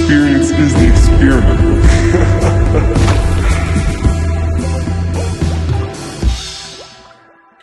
experience is the experiment.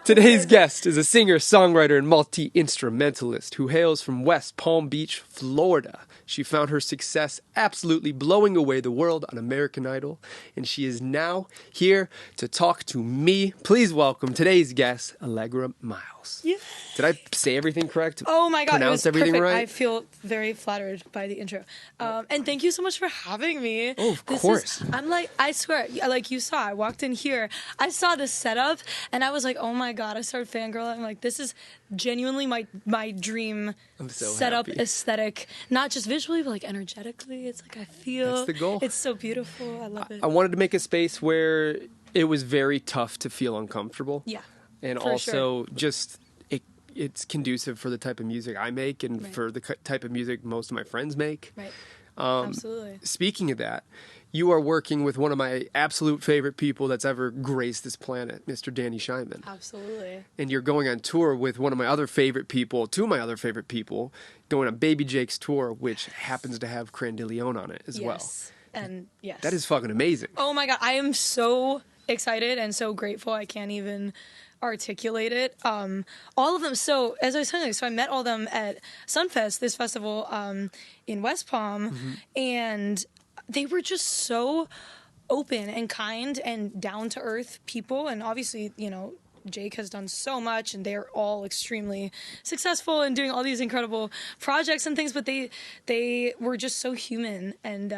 Today's guest is a singer, songwriter, and multi-instrumentalist who hails from West Palm Beach, Florida. She found her success absolutely blowing away the world on American Idol, and she is now here to talk to me. Please welcome today's guest, Allegra Miles. Yeah. Did I say everything correct? Oh my God, Pronounce it was everything perfect. right? I feel very flattered by the intro. And thank you so much for having me. Oh, of course. I'm like, I swear, like you saw, I walked in here, I saw this setup, and I was like, oh my God, I started fangirling. I'm like, this is genuinely my dream setup happy. Aesthetic, not just visually, but like energetically. It's like, I feel. That's the goal. It's so beautiful. I love it. I wanted to make a space where it was very tough to feel uncomfortable. Yeah. And for also sure. just it's conducive for the type of music I make and Right. for the type of music most of my friends make. Right. Absolutely. Speaking of that, you are working with one of my absolute favorite people that's ever graced this planet, Mr. Danny Scheinman. Absolutely. And you're going on tour with one of my other favorite people, two of my other favorite people, going on Baby Jake's tour, which happens to have Crandillione on it as well. Yes. And yes. That is fucking amazing. Oh my God, I am so excited and so grateful. I can't even articulate it. All of them. So as I was telling you, so I met all of them at Sunfest, this festival in West Palm, and they were just so open and kind and down to earth people. And obviously, you know, Jake has done so much, and they're all extremely successful and doing all these incredible projects and things. But they were just so human and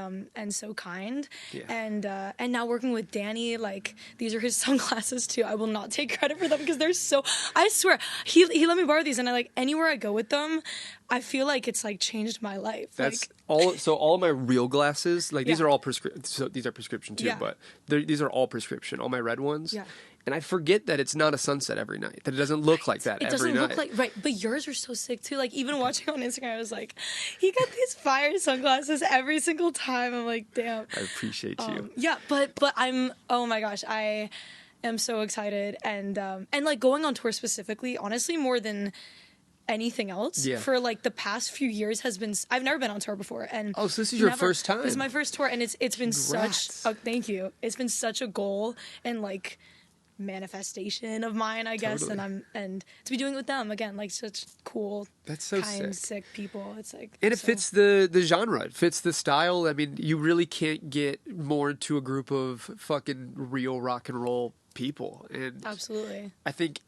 so kind. Yeah. And now working with Danny, like these are his sunglasses too. I will not take credit for them because they're so. I swear, he let me borrow these, and I like anywhere I go with them, I feel like it's like changed my life. That's like, all. So all of my real glasses, like these Yeah. are all prescription. So these are prescription too, Yeah. but these are all prescription. All my red ones. Yeah. And I forget that it's not a sunset every night. That it doesn't look like that It every doesn't night. look like right, but yours are so sick too. Like even watching on Instagram, I was like, he got these fire sunglasses every single time. I'm like, damn. I appreciate you. Yeah, but I'm. Oh my gosh, I am so excited and like going on tour specifically. Honestly, more than anything else, Yeah. for like the past few years has been. I've never been on tour before, and Oh, so this is your first time? This is my first tour, and it's been Congrats. such. Oh, thank you. It's been such a goal and like manifestation of mine, I guess, Totally. and to be doing it with them again, like such cool, That's so kind, sick. people. It's like, And it so- fits the genre. It fits the style. I mean, you really can't get more into a group of fucking real rock and roll people. And Absolutely. I think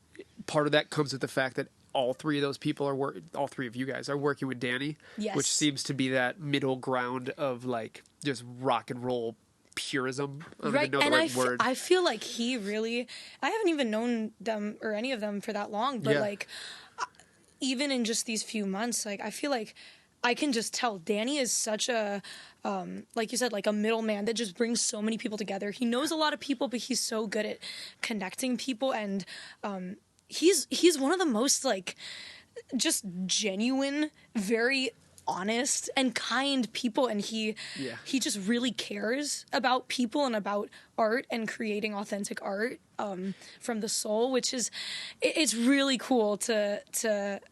part of that comes with the fact that all three of those people all three of you guys are working with Danny, Yes. which seems to be that middle ground of like just rock and roll purism. I don't even know and the right word. I feel like he really. I haven't even known them or any of them for that long, but Yeah. like, even in just these few months, like I feel like I can just tell Danny is such a, like you said, like a middleman that just brings so many people together. He knows a lot of people, but he's so good at connecting people, and he's one of the most like just genuine, very honest and kind people, and he just really cares about people and about art and creating authentic art from the soul, which is it's really cool to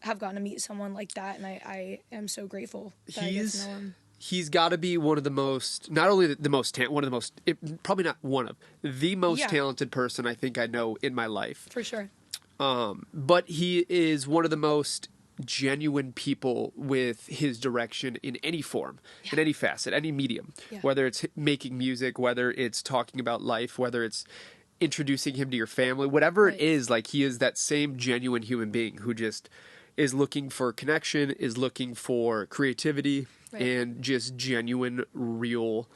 have gotten to meet someone like that, and I am so grateful that I get to know him. He's got to be one of the most, not only the most, one of the most, probably not one of, the most Yeah. talented person I think I know in my life. For sure. But he is one of the most genuine people with his direction in any form, in any facet, any medium, Yeah. whether it's making music, whether it's talking about life, whether it's introducing him to your family, whatever it Right. is, like he is that same genuine human being who just is looking for connection, is looking for creativity, Right. and just genuine, real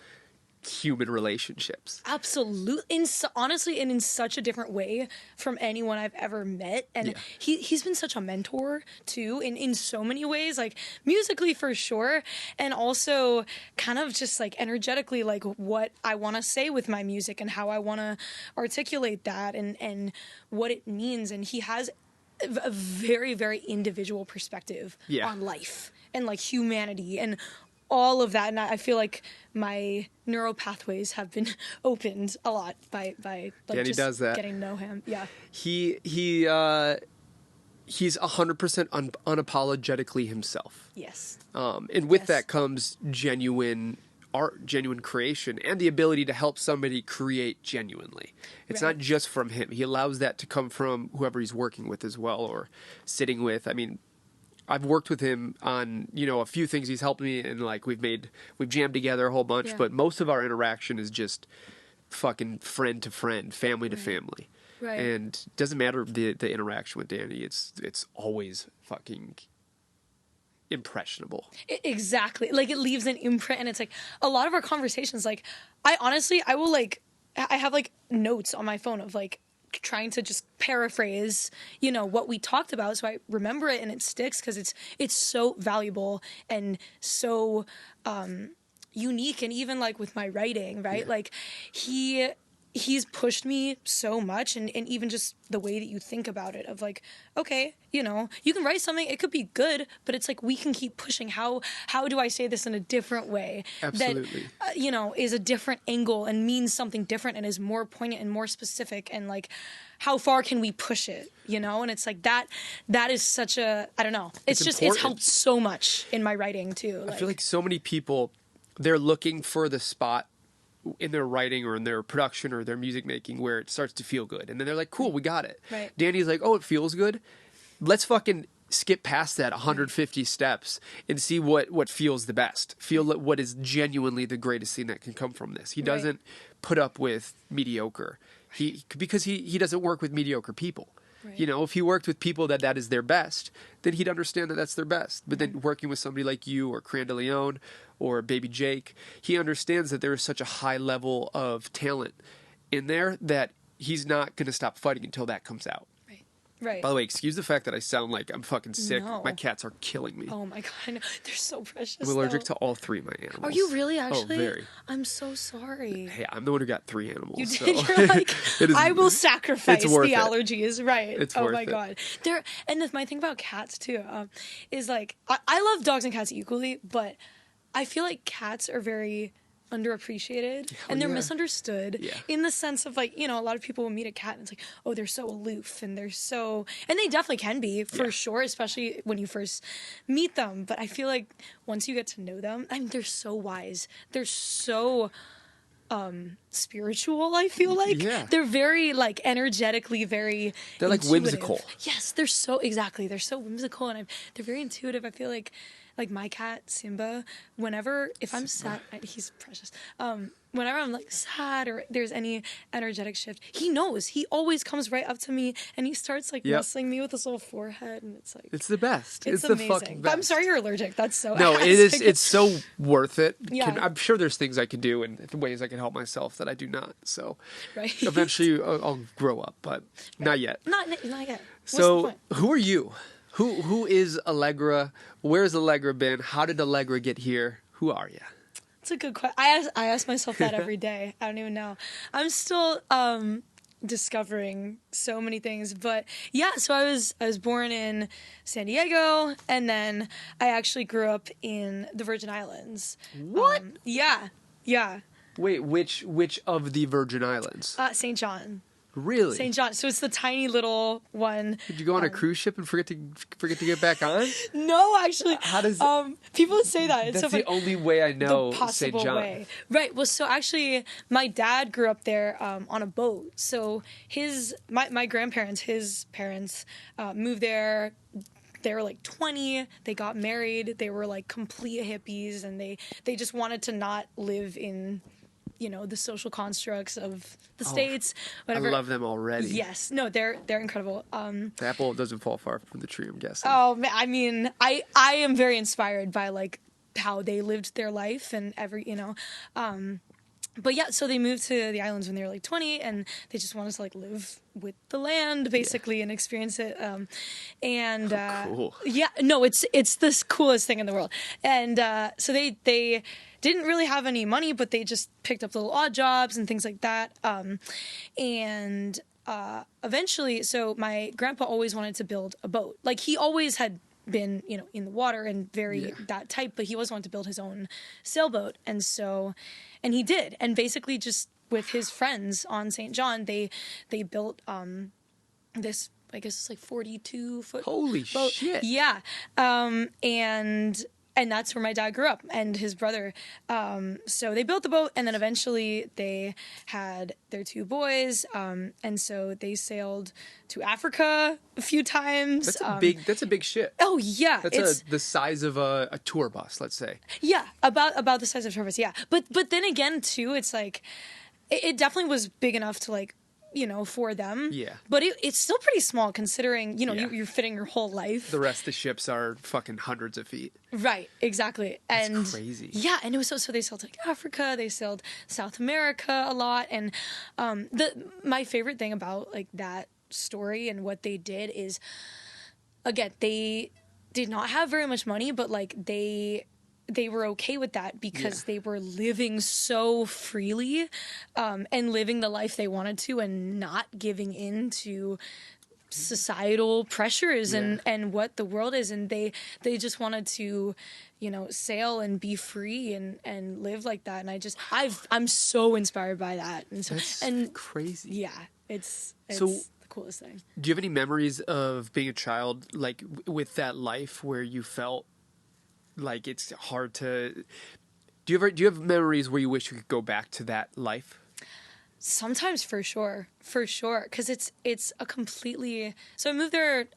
human relationships. Absolutely, honestly, and in such a different way from anyone I've ever met. And Yeah. he's been such a mentor too, in so many ways, like musically for sure, and also kind of just like energetically, like what I want to say with my music and how I want to articulate that and what it means. And he has a very, very individual perspective Yeah. on life and like humanity and all of that, and I feel like my neural pathways have been opened a lot by like Danny just does that. getting to know him. Yeah, He he's 100% unapologetically himself. Yes. And with Yes. that comes genuine art, genuine creation, and the ability to help somebody create genuinely. It's Right. not just from him. He allows that to come from whoever he's working with as well, or sitting with. I mean, I've worked with him on, a few things. He's helped me, and like we've jammed together a whole bunch, Yeah. but most of our interaction is just fucking friend to friend, family to family. Right. And it doesn't matter the interaction with Danny. It's always fucking impressionable. Exactly. Like, it leaves an imprint, and it's like a lot of our conversations, like, I will, like, I have like notes on my phone of like trying to just paraphrase, what we talked about, so I remember it and it sticks, because it's so valuable and so unique. And even like with my writing, right? Like, he's pushed me so much, and even just the way that you think about it, of like, okay, you can write something, it could be good, but it's like, we can keep pushing. How do I say this in a different way Absolutely. that is a different angle and means something different and is more poignant and more specific, and like, how far can we push it, and it's like that is such a, I don't know, it's important. helped so much in my writing too. I feel like so many people, they're looking for the spot in their writing or in their production or their music making where it starts to feel good, and then they're like, cool, we got it. Right. Danny's like, oh, it feels good, let's fucking skip past that 150 steps and see what feels the best, what is genuinely the greatest thing that can come from this. He doesn't put up with mediocre, because he doesn't work with mediocre people. Right. If he worked with people that is their best, then he'd understand that that's their best. But then working with somebody like you or Crandeleon or Baby Jake, he understands that there is such a high level of talent in there that he's not going to stop fighting until that comes out. Right. By the way, excuse the fact that I sound like I'm fucking sick. No. My cats are killing me. Oh my god, I know. They're so precious. I'm allergic though. to all three of my animals. Are you really, actually? Oh, very. I'm so sorry. Hey, I'm the one who got 3 animals. You so. did. You're like, It is- I will sacrifice it's worth the it. allergies. Right. It's oh worth my it. god. My thing about cats too, is like, I love dogs and cats equally, but I feel like cats are very underappreciated, and they're yeah. misunderstood, Yeah. in the sense of like, a lot of people will meet a cat and it's like, oh, they're so aloof, and and they definitely can be, for sure, especially when you first meet them. But I feel like once you get to know them, they're so wise. They're so spiritual, I feel like. Yeah. They're very like energetically very They're like intuitive. whimsical. Yes, they're so whimsical, and they're very intuitive. I feel like my cat Simba, if I'm sad, he's precious. Whenever I'm like sad or there's any energetic shift, he knows. He always comes right up to me and he starts like nestling me with his little forehead, and it's like, It's the best. It's amazing. the fucking But best. I'm sorry you're allergic. That's so No, ass. it is. It's so worth it. Yeah. I'm sure there's things I can do and ways I can help myself that I do not. So Right. eventually I'll grow up, but not yet. Not yet. What's the So point? who are you? Who is Allegra? Where's Allegra been? How did Allegra get here? Who are you? It's a good question. I ask myself that every day. I don't even know. I'm still discovering so many things, but yeah. So I was born in San Diego, and then I actually grew up in the Virgin Islands. What? Yeah. Wait, which of the Virgin Islands? St. John. Really? St. John. So it's the tiny little one. Did you go on a cruise ship and forget to get back on? No, actually. How does people say that? It's That's so the funny. only way I know The St. possible John. way. Right. Well, so actually, my dad grew up there on a boat. So my grandparents, his parents, moved there. They were like 20. They got married. They were like complete hippies, and they just wanted to not live in, the social constructs of the States. Whatever. I love them already. Yes. No, they're incredible. The apple doesn't fall far from the tree, I'm guessing. Oh, man, I mean, I am very inspired by like how they lived their life and but yeah, so they moved to the islands when they were like 20, and they just wanted to like live with the land basically and experience it. Cool. Yeah, no, it's the coolest thing in the world. And so they didn't really have any money, but they just picked up little odd jobs and things like that. Eventually, so my grandpa always wanted to build a boat. Like, he always had been, in the water and very that type, but he always wanted to build his own sailboat. And he did. And basically just with his friends on St. John, they built this I guess it's like 42-foot. Holy boat. shit. Yeah. And that's where my dad grew up, and his brother. So they built the boat, and then eventually they had their 2 boys, and so they sailed to Africa a few times. That's a big ship. Oh yeah, That's the size of a tour bus, let's say. yeah, about the size of Travis. Yeah, but then again too, it's like it definitely was big enough to like, for them. Yeah. But it's still pretty small considering, Yeah. you're fitting your whole life. The rest of the ships are fucking hundreds of feet. Right, exactly. And crazy. Yeah, and it was so they sailed to like Africa, they sailed South America a lot, and my favorite thing about like that story and what they did is, again, they did not have very much money, but like they were okay with that because they were living so freely, and living the life they wanted to, and not giving in to societal pressures and what the world is, and they just wanted to sail and be free and live like that, and I'm so inspired by that, and so That's crazy. yeah, it's So- the coolest thing. Do you have any memories of being a child, like with that life, where you felt like it's hard to? Do you have memories where you wish you could go back to that life? Sometimes, for sure, because it's a completely. So I moved there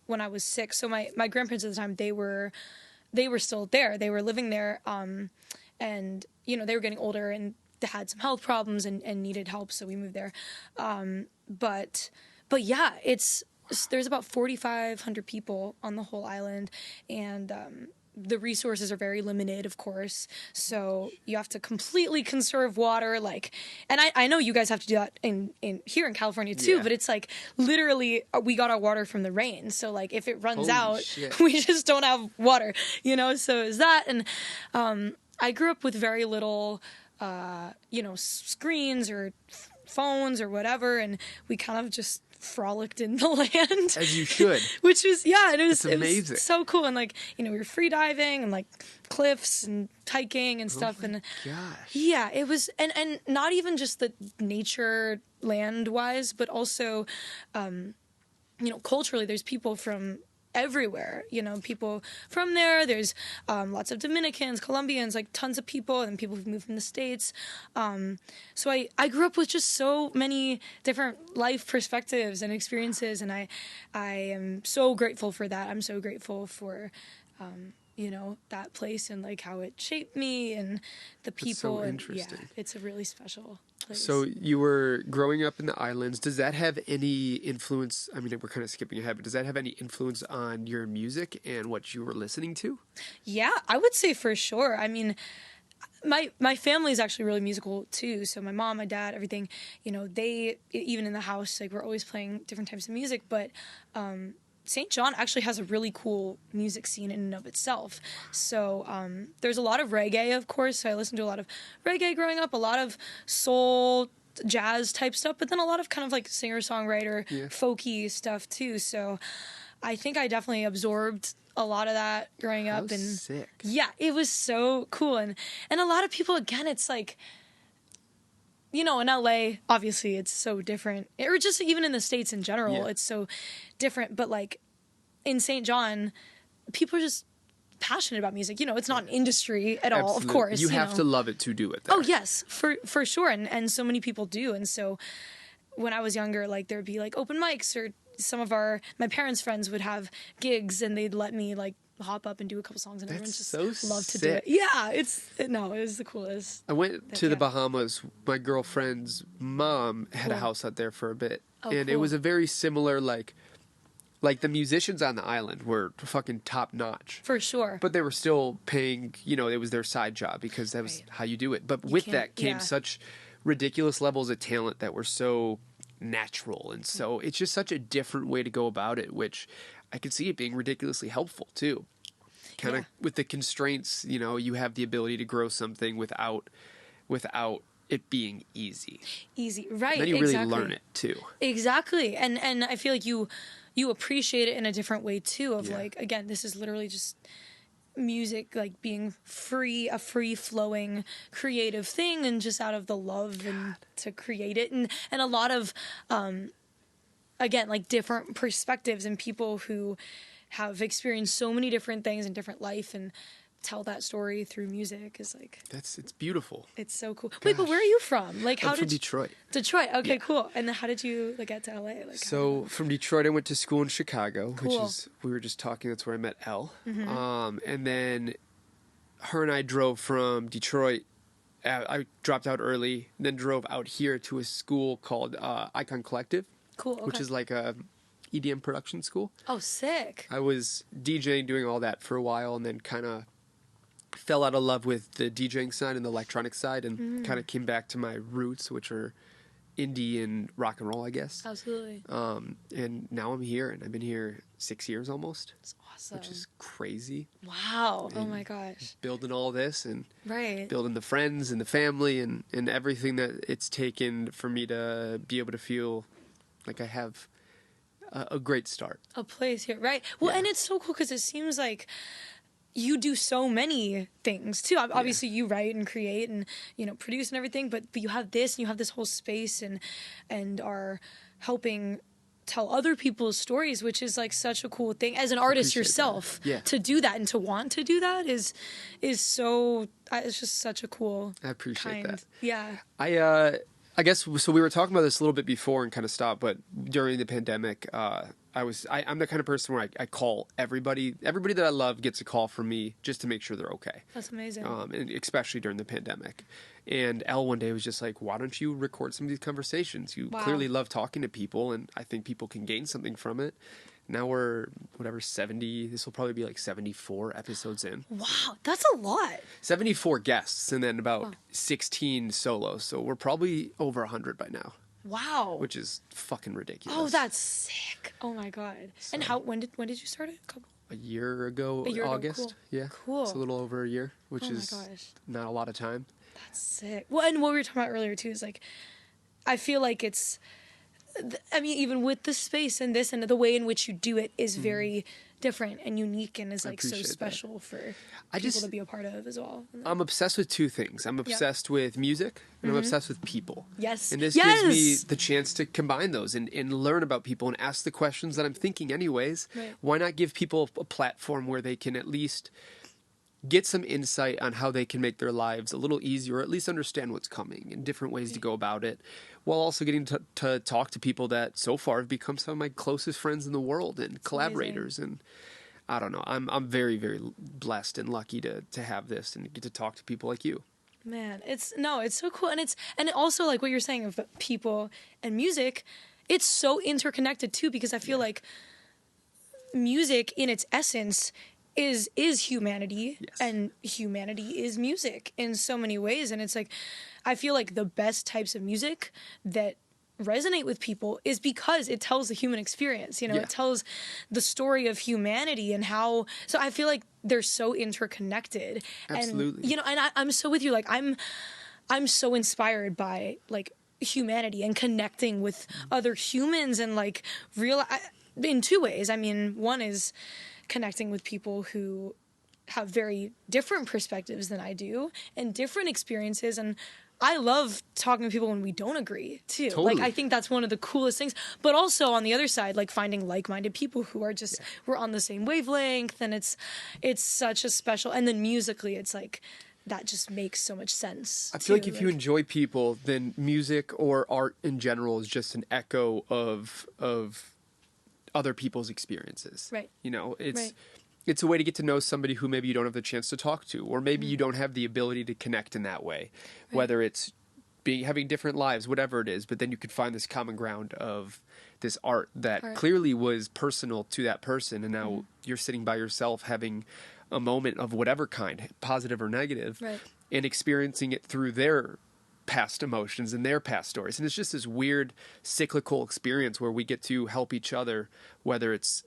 when I was 6. So my grandparents at the time, they were still there. They were living there, and they were getting older and they had some health problems and needed help. So we moved there. But yeah, there's about 4,500 people on the whole island, and the resources are very limited, of course. So you have to completely conserve water, and I know you guys have to do that in here in California too. Yeah. But it's like literally we got our water from the rain. So like if it runs Holy out, shit. we just don't have water. So is that, and I grew up with very little, screens or phones or whatever, and we kind of just frolicked in the land, As you should. which was and it was amazing. It was so cool, and we were free diving and like cliffs and hiking and stuff, and Gosh. yeah, it was, and not even just the nature land wise, but also culturally there's people from everywhere, people from there. There's lots of Dominicans, Colombians, like tons of people, and people who've moved from the States. So I grew up with just so many different life perspectives and experiences, and I am so grateful for that. I'm so grateful for that place and like how it shaped me and the people. so and interesting. Yeah, it's a really special place. So you were growing up in the islands. Does that have any influence? I mean, we're kind of skipping ahead, but does that have any influence on your music and what you were listening to? Yeah, I would say for sure. I mean, my family is actually really musical too. So my mom, my dad, everything, they, even in the house, like we're always playing different types of music. But St. John actually has a really cool music scene in and of itself. So there's a lot of reggae, of course. So I listened to a lot of reggae growing up, a lot of soul, jazz type stuff, but then a lot of kind of like singer-songwriter, folky stuff too. So I think I definitely absorbed a lot of that growing up. How And sick. yeah, it was so cool. And a lot of people, again, it's like, in LA, obviously it's so different. Or just even in the States in general, it's so different. But like in St. John, people are just passionate about music. It's not an industry at all, of Absolutely. course. You have to love it to do it there. Oh, yes, for sure. And so many people do. And so when I was younger, like there would be like open mics, or some of my parents' friends would have gigs and they'd let me like hop up and do a couple songs, and everyone That's just so loved to sick. do it. Yeah, it was the coolest. I went to the yeah. Bahamas. My girlfriend's mom had a Cool. house out there for a bit. Oh, and it cool. was a very similar, like the musicians on the island were fucking top notch. For sure. But they were still paying, it was their side job because that was Right. how you do it. But with can't- that came yeah. such ridiculous levels of talent that were so natural. And so it's just such a different way to go about it, which I could see it being ridiculously helpful too. Kind of Yeah. with the constraints, you have the ability to grow something without it being easy. Easy, right? Then you really exactly. learn it too. Exactly, and I feel like you appreciate it in a different way too. Of Yeah. like, again, this is literally just music, like being free, a free flowing creative thing, and just out of the love and to create it, and a lot of again, like different perspectives and people who have experienced so many different things in different life and tell that story through music is like It's beautiful. it's so cool. Wait, but where are you from? Like, how I'm from did you, Detroit. Detroit? Okay, Yeah. cool. And then how did you like get to LA? Like, So from Detroit, I went to school in Chicago, which Cool. is we were just talking. That's where I met Elle. Mm-hmm. And then her and I drove from Detroit. I dropped out early, then drove out here to a school called Icon Collective, cool. Okay. which is like a EDM production school. oh, sick. I was DJing, doing all that for a while, and then kind of fell out of love with the DJing side and the electronic side, and kind of came back to my roots, which are indie and rock and roll, I guess. Absolutely. And now I'm here, and I've been here 6 years almost, It's awesome. which is crazy. wow. Oh my gosh. Building all this and Right. building the friends and the family and everything that it's taken for me to be able to feel like I have a great start. A place here, right? Well, Yeah. and it's so cool because it seems like you do so many things too. Obviously, you write and create and produce and everything, but you have this and you have this whole space and are helping tell other people's stories, which is like such a cool thing as an artist Appreciate that. yourself. Yeah. To do that and to want to do that is so it's just such a cool. I appreciate kind. that. Yeah. I guess so. We were talking about this a little bit before and kind of stopped, but during the pandemic, I'm the kind of person where I call everybody that I love gets a call from me just to make sure they're okay. That's amazing. And especially during the pandemic. And Elle one day was just like, why don't you record some of these conversations? You Wow. clearly love talking to people, and I think people can gain something from it. Now we're, 70, this will probably be like 74 episodes in. Wow, that's a lot. 74 guests, and then about 16 solos. So we're probably over 100 by now, Wow. which is fucking ridiculous. Oh, that's sick. Oh my god. And when did you start it? A year ago, A year ago, August. cool. Yeah. Cool. It's a little over a year, which Oh my is gosh. not a lot of time. That's sick. Well, and what we were talking about earlier too is like, I feel like it's, I mean, even with the space and this and the way in which you do it is very different and unique and is like so appreciate that. special for I people just- to be a part of as well. I'm obsessed with two things. I'm obsessed with music, and I'm obsessed with people. Yes. And this Yes! gives me the chance to combine those and learn about people and ask the questions that I'm thinking anyways. Right. Why not give people a platform where they can at least get some insight on how they can make their lives a little easier, or at least understand what's coming and different ways to go about it, while also getting to talk to people that so far have become some of my closest friends in the world and collaborators. And I don't know, I'm very, very blessed and lucky to have this and get to talk to people like you. Man, it's so cool. And also like what you're saying of people and music, it's so interconnected too, because I feel like music in its essence is humanity. Yes. And humanity is music in so many ways. And it's like, I feel like the best types of music that resonate with people is because it tells the human experience, Yeah. it tells the story of humanity and how, so I feel like they're so interconnected. Absolutely. And I'm so with you. Like I'm so inspired by like humanity and connecting with other humans and like in two ways. I mean, one is connecting with people who have very different perspectives than I do and different experiences. And I love talking to people when we don't agree too. Totally. Like I think that's one of the coolest things. But also on the other side, like finding like-minded people who are just we're on the same wavelength, and it's such a special. And then musically, it's like that just makes so much sense. I feel like too. if you enjoy people, then music or art in general is just an echo of other people's experiences. Right. It's Right. it's a way to get to know somebody who maybe you don't have the chance to talk to, or maybe you don't have the ability to connect in that way, whether it's having different lives, whatever it is, but then you could find this common ground of this art that clearly was personal to that person, and now you're sitting by yourself having a moment of whatever kind, positive or negative, Right. and experiencing it through their past emotions and their past stories. And it's just this weird cyclical experience where we get to help each other, whether it's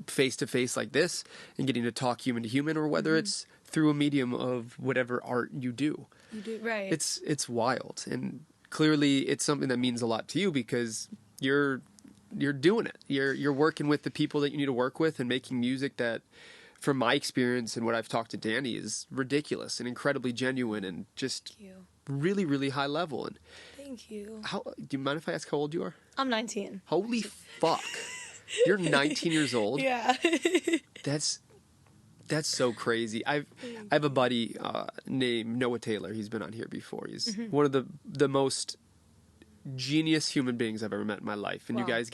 face to face like this and getting to talk human to human, or whether it's through a medium of whatever art you do. You do right. It's wild, and clearly it's something that means a lot to you because you're doing it. You're working with the people that you need to work with and making music that, from my experience and what I've talked to Danny, is ridiculous and incredibly genuine and just Thank you. really, really high level. And Thank you. Do you mind if I ask how old you are? I'm 19. Holy fuck. You're 19 years old? Yeah. That's so crazy. I have a buddy named Noah Taylor. He's been on here before. He's one of the most genius human beings I've ever met in my life. And Wow. you guys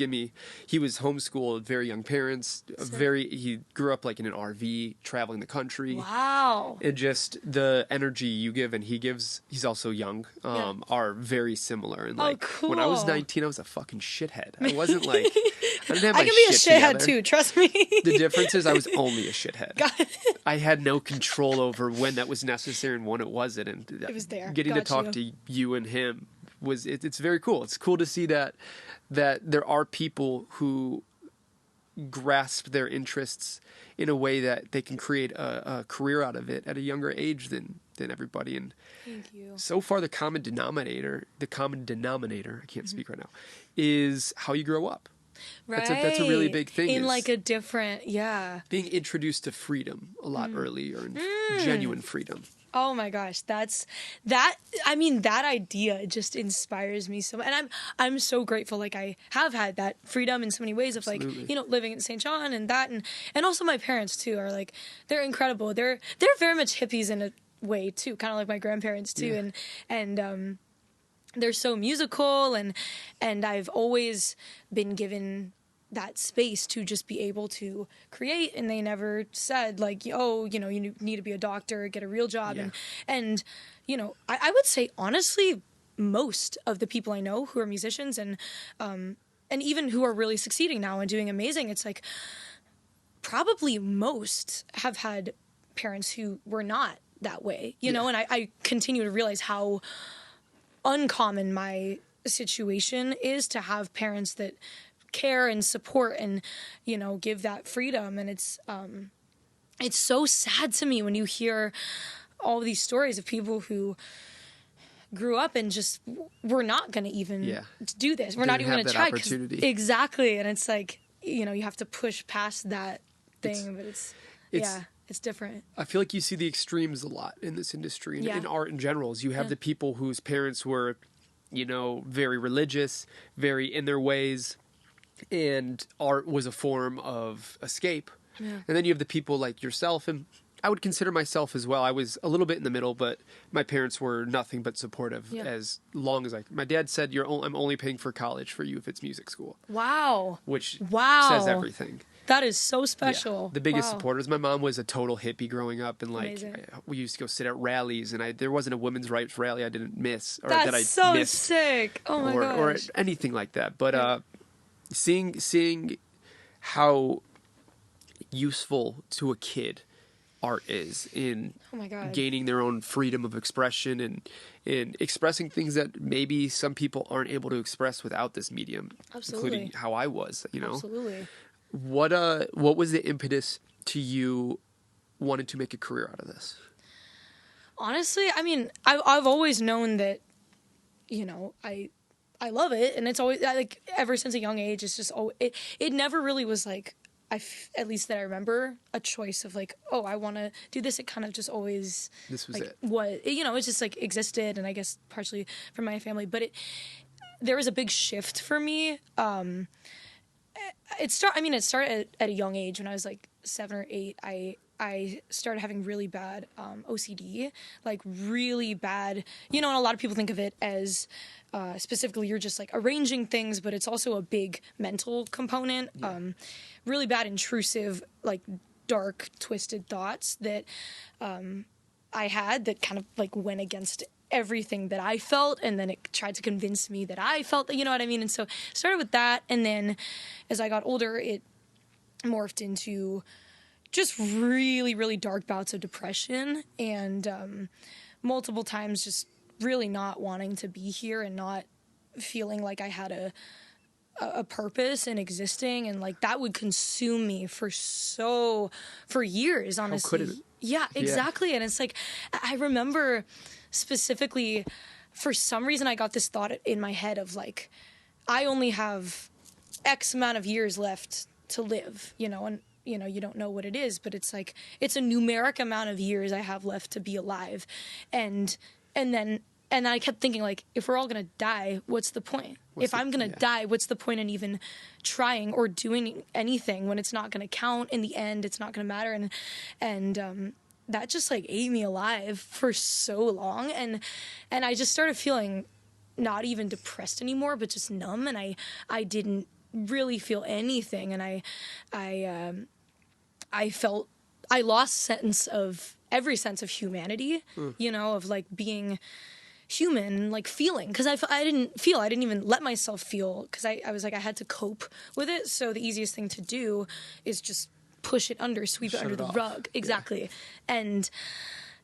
he was homeschooled, very young parents, he grew up like in an RV, traveling the country. Wow. And just the energy you give and he gives, he's also young, are very similar. And like when I was cool. 19, I was a fucking shithead. I wasn't like, I didn't have my I can be a shit shithead together. too, trust me. The difference is I was only a shithead. Got it. I had no control over when that was necessary and when it wasn't. And It was there. Getting Got to talk to you and him it's very cool. It's cool to see that there are people who grasp their interests in a way that they can create a career out of it at a younger age than everybody. And Thank you. so far the common denominator, I can't speak right now, is how you grow up. Right. That's a really big thing. In is like a different, yeah. being introduced to freedom a lot earlier and genuine freedom. Oh my gosh, that idea just inspires me so much. And I'm so grateful. Like I have had that freedom in so many ways of Absolutely. like, you know, living in St. John and that and also my parents too are like, they're incredible. They're very much hippies in a way too, kind of like my grandparents too. Yeah. And they're so musical and I've always been given that space to just be able to create, and they never said like, oh, you know, you need to be a doctor, get a real job. Yeah. And you know, I would say honestly most of the people I know who are musicians and even who are really succeeding now and doing amazing, it's like probably most have had parents who were not that way, you know. And I continue to realize how uncommon my situation is to have parents that care and support and, you know, give that freedom. And it's so sad to me when you hear all these stories of people who grew up and just were not going to even do this. We're not even going to try. Opportunity. Exactly. And it's like, you know, you have to push past that thing, but it's different. I feel like you see the extremes a lot in this industry and Yeah. in art in general. You have the people whose parents were, you know, very religious, very in their ways, and art was a form of escape. Yeah. And then you have the people like yourself, and I would consider myself as well. I was a little bit in the middle, but my parents were nothing but supportive as long as my dad said, I'm only paying for college for you if it's music school. Wow. Which Wow. says everything. That is so special. Yeah. The biggest Wow. supporters. My mom was a total hippie growing up, and like Amazing. we used to go sit at rallies, and there wasn't a women's rights rally I didn't miss or That's that I so missed, sick. Oh my gosh. or anything like that. But seeing how useful to a kid art is in Oh my God. gaining their own freedom of expression and expressing things that maybe some people aren't able to express without this medium, Absolutely. including how I was. You know. Absolutely. What was the impetus to you wanting to make a career out of this? Honestly, I mean, I've always known that, you know, I love it, and it's always like ever since a young age. It's just it never really was like at least that I remember a choice of like, oh, I want to do this. It kind of just always This was like it. what, you know, it just like existed, and I guess partially from my family, but there was a big shift for me. It started at a young age when I was like 7 or 8. I started having really bad OCD, like really bad. You know, and a lot of people think of it as specifically you're just like arranging things, but it's also a big mental component. Yeah. Really bad, intrusive, like dark, twisted thoughts that I had that kind of like went against everything that I felt, and then it tried to convince me that I felt that, you know what I mean? And so it started with that, and then as I got older, it morphed into just really, really dark bouts of depression, and multiple times just really not wanting to be here and not feeling like I had a purpose in existing, and like that would consume me for years, honestly. How could it? Yeah, exactly. Yeah. And it's like, I remember specifically, for some reason, I got this thought in my head of like, I only have X amount of years left to live, you know, and you know, you don't know what it is, but it's like, it's a numeric amount of years I have left to be alive. And then and I kept thinking, like, if we're all gonna die, what's the point? If I'm gonna die, what's the point in even trying or doing anything when it's not gonna count in the end? It's not gonna matter, and that just like ate me alive for so long, and I just started feeling not even depressed anymore, but just numb, and I didn't really feel anything, and I felt I lost every sense of humanity, you know, of like being human, like feeling, because I didn't even let myself feel, because I was like, I had to cope with it, so the easiest thing to do is just push it under, sweep it under the rug. Exactly. Yeah.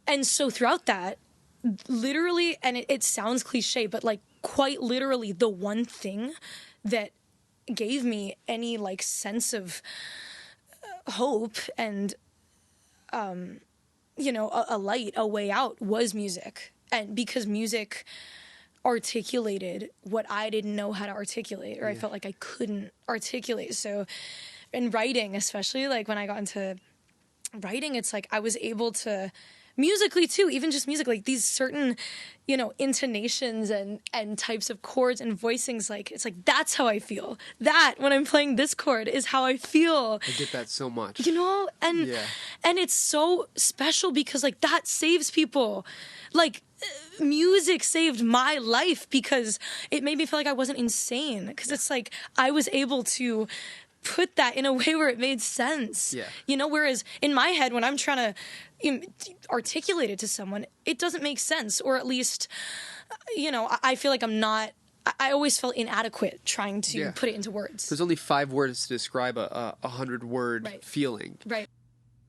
And so throughout that, literally, and it sounds cliche, but like quite literally, the one thing that gave me any like sense of hope and you know, a light, a way out was music. And because music articulated what I didn't know how to articulate, or I felt like I couldn't articulate. So in writing, especially like when I got into writing, it's like I was able to musically too, even just music, like these certain, you know, intonations and types of chords and voicings, like it's like that's how I feel. That when I'm playing this chord is how I feel. I get that so much. You know, and it's so special because like that saves people. Like music saved my life because it made me feel like I wasn't insane, because it's like I was able to put that in a way where it made sense. Yeah. You know, whereas in my head, when I'm trying to articulate it to someone, it doesn't make sense. Or at least, you know, I feel like I always felt inadequate trying to put it into words. There's only 5 words to describe a 100-word feeling. Right.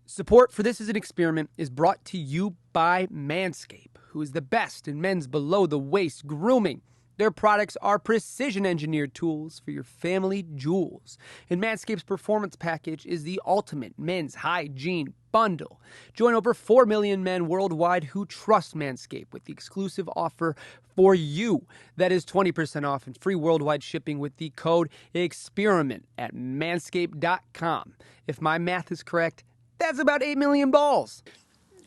Support for This Is an Experiment is brought to you by Manscaped, who is the best in men's below-the-waist grooming. Their products are precision-engineered tools for your family jewels. And Manscaped's Performance Package is the ultimate men's hygiene bundle. Join over 4 million men worldwide who trust Manscaped with the exclusive offer for you. That is 20% off and free worldwide shipping with the code EXPERIMENT at manscaped.com. If my math is correct, that's about 8 million balls.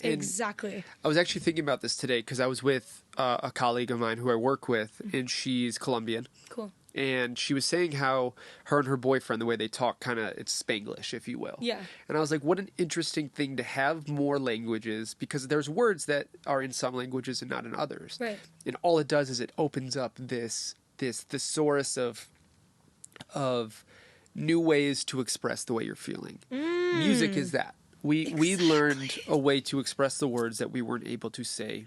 And exactly. I was actually thinking about this today because I was with a colleague of mine who I work with, and she's Colombian. Cool. And she was saying how her and her boyfriend, the way they talk, kind of, it's Spanglish, if you will. Yeah. And I was like, what an interesting thing to have more languages, because there's words that are in some languages and not in others. Right. And all it does is it opens up this thesaurus of new ways to express the way you're feeling. Music is that. We learned a way to express the words that we weren't able to say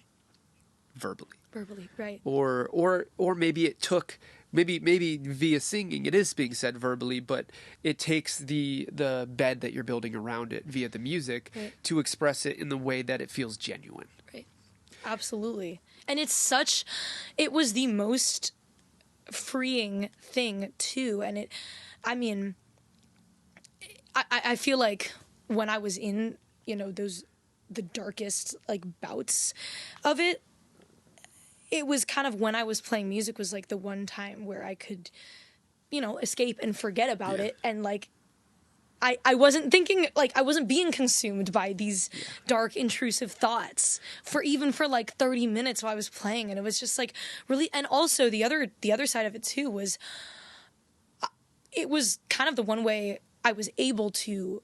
verbally. Verbally, right. Or maybe it took maybe via singing it is being said verbally, but it takes the bed that you're building around it via the music to express it in the way that it feels genuine. Right. Absolutely. And it was the most freeing thing too. And I feel like when I was in, you know, the darkest like bouts of it, it was kind of when I was playing music was like the one time where I could, you know, escape and forget about it. And like, I wasn't thinking, like, I wasn't being consumed by these dark, intrusive thoughts for like 30 minutes while I was playing. And it was just like really, and also the other side of it too was, it was kind of the one way I was able to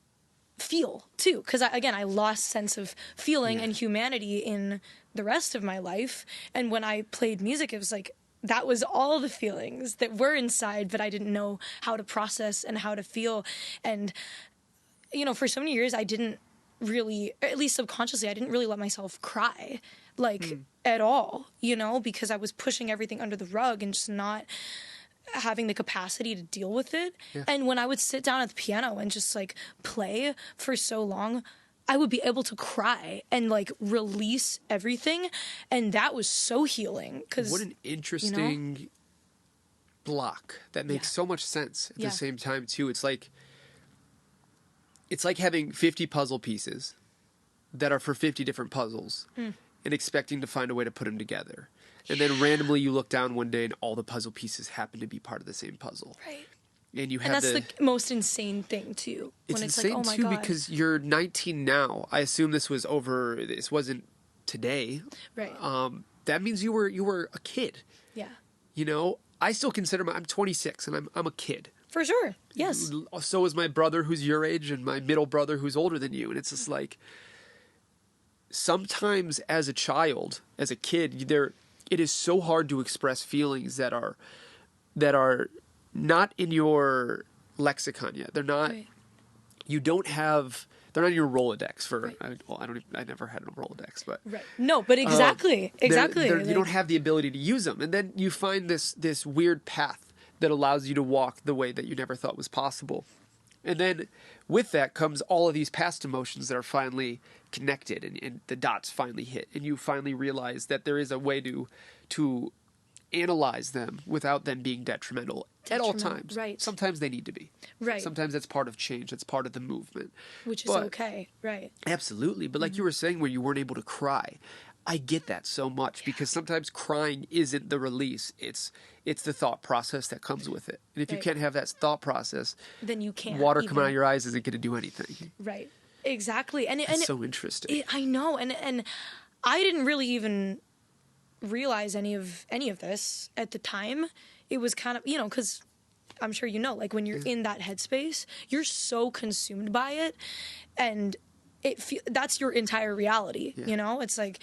feel too, because I lost sense of feeling and humanity in the rest of my life, and when I played music, it was like that was all the feelings that were inside, but I didn't know how to process and how to feel. And you know, for so many years I didn't really, or at least subconsciously, I didn't really let myself cry like at all, you know, because I was pushing everything under the rug and just not having the capacity to deal with it. And when I would sit down at the piano and just like play for so long, I would be able to cry and like release everything, and that was so healing. Because what an interesting block that makes so much sense at the same time too. It's like having 50 puzzle pieces that are for 50 different puzzles and expecting to find a way to put them together. And then randomly you look down one day and all the puzzle pieces happen to be part of the same puzzle. Right. And you have that's the most insane thing too. It's when insane like, oh my too God. Because you're 19 now. I assume this wasn't today, Right. that means you were a kid. Yeah. You know, I still consider I'm 26 and I'm a kid. For sure. Yes. So is my brother who's your age and my middle brother who's older than you. And it's just like, sometimes as a child, as a kid, it is so hard to express feelings that are not in your lexicon yet. They're not, Right. they're not in your Rolodex for, Right. I never had a Rolodex, but. Right. No, but exactly. Exactly. You don't have the ability to use them. And then you find this weird path that allows you to walk the way that you never thought was possible. And then with that comes all of these past emotions that are finally connected and the dots finally hit. And you finally realize that there is a way to analyze them without them being detrimental at all times. Right. Sometimes they need to be. Right. Sometimes that's part of change. That's part of the movement. Which is okay. Right. Absolutely. But like you were saying, where you weren't able to cry, I get that so much because sometimes crying isn't the release. It's the thought process that comes with it. And if you Right. can't have that thought process, Then you can't. water even... coming out of your eyes isn't going to do anything. Right. Exactly. And It's so interesting. I know. And I didn't really even realize any of this at the time. It was kind of, because I'm sure you know, like when you're in that headspace, you're so consumed by it, and that's your entire reality. Yeah. It's like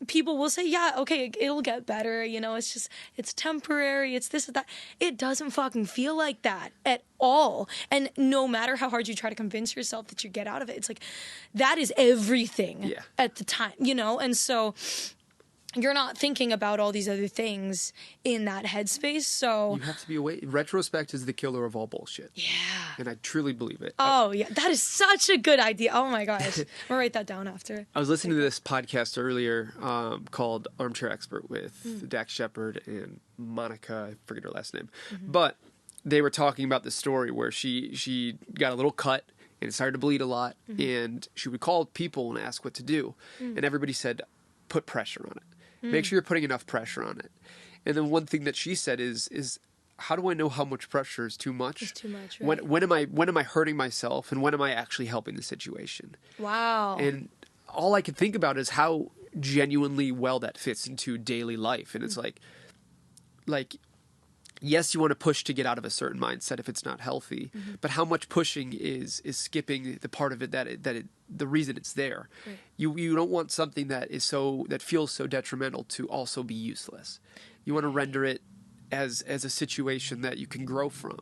people will say, yeah, okay, it'll get better. It's temporary. It's this and that. It doesn't fucking feel like that at all. And no matter how hard you try to convince yourself that you get out of it, it's like that is everything at the time. And so you're not thinking about all these other things in that headspace. So You have to be aware. Retrospect is the killer of all bullshit. yeah. And I truly believe it. Oh yeah, that is such a good idea. Oh my gosh, I'm gonna write that down after. I was listening to this podcast earlier called Armchair Expert with Dax Shepard and Monica, I forget her last name. But they were talking about the story where she got a little cut and it started to bleed a lot. And she would call people and ask what to do. And everybody said, put pressure on it. Make sure you're putting enough pressure on it. And then one thing that she said is how do I know how much pressure is too much? It's too much, right? When am I hurting myself and when am I actually helping the situation? Wow. And all I could think about is how genuinely well that fits into daily life. And it's like yes, you want to push to get out of a certain mindset if it's not healthy, but how much pushing is skipping the part of it the reason it's there. Right. You don't want something that feels so detrimental to also be useless. You want to render it as a situation that you can grow from.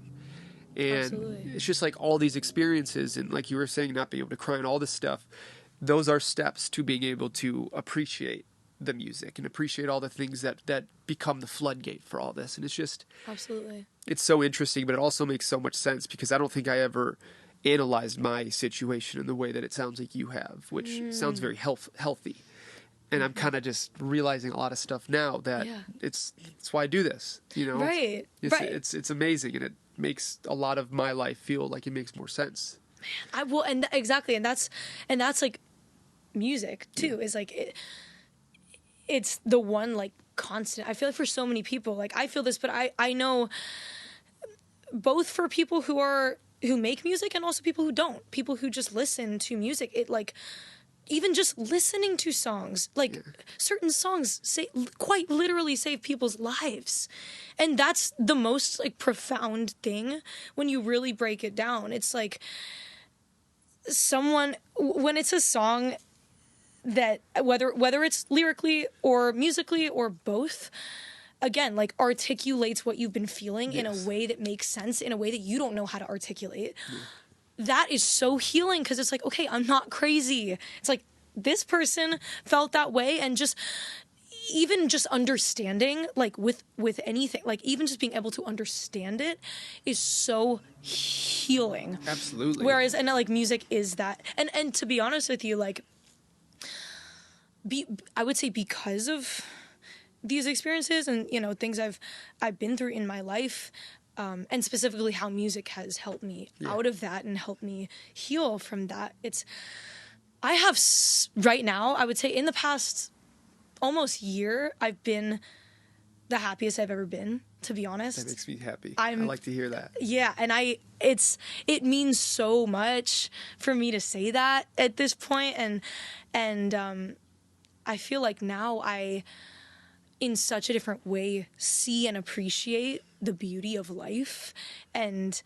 And Absolutely. it's just like all these experiences and like you were saying, not being able to cry and all this stuff, those are steps to being able to appreciate the music and appreciate all the things that become the floodgate for all this. And it's just Absolutely. it's so interesting, but it also makes so much sense because I don't think I ever analyzed my situation in the way that it sounds like you have, which sounds very healthy. And I'm kind of just realizing a lot of stuff now that it's why I do this, Right. It's amazing, and it makes a lot of my life feel like it makes more sense. Exactly, and that's like music too. Is like it's the one like constant. I feel like for so many people, like I feel this, but I know both for people who make music and also people who don't, people who just listen to music. It like even just listening to songs, like certain songs quite literally save people's lives. And that's the most like profound thing when you really break it down. It's like when it's a song that whether it's lyrically or musically or both, again, like articulates what you've been feeling in a way that makes sense, in a way that you don't know how to articulate. That is so healing because it's like, okay, I'm not crazy. It's like this person felt that way, and just even just understanding, like with anything, like even just being able to understand it is so healing. Absolutely. Whereas, and like music is that, and to be honest with you, like I would say because of these experiences and things I've been through in my life. And specifically how music has helped me out of that and helped me heal from that. I have right now, I would say in the past almost year, I've been the happiest I've ever been, to be honest. That makes me happy. I like to hear that. Yeah, and it means so much for me to say that at this point, and I feel like now I, in such a different way, see and appreciate the beauty of life and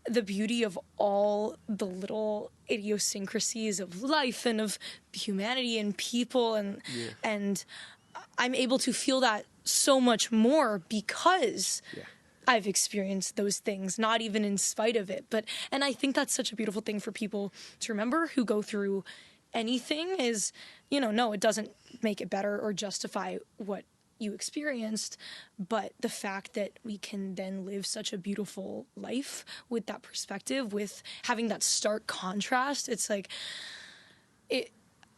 the beauty of all the little idiosyncrasies of life and of humanity and people, and I'm able to feel that so much more because I've experienced those things, not even in spite of it. And I think that's such a beautiful thing for people to remember who go through anything is, no, it doesn't make it better or justify what you experienced, but the fact that we can then live such a beautiful life with that perspective, with having that stark contrast, it's like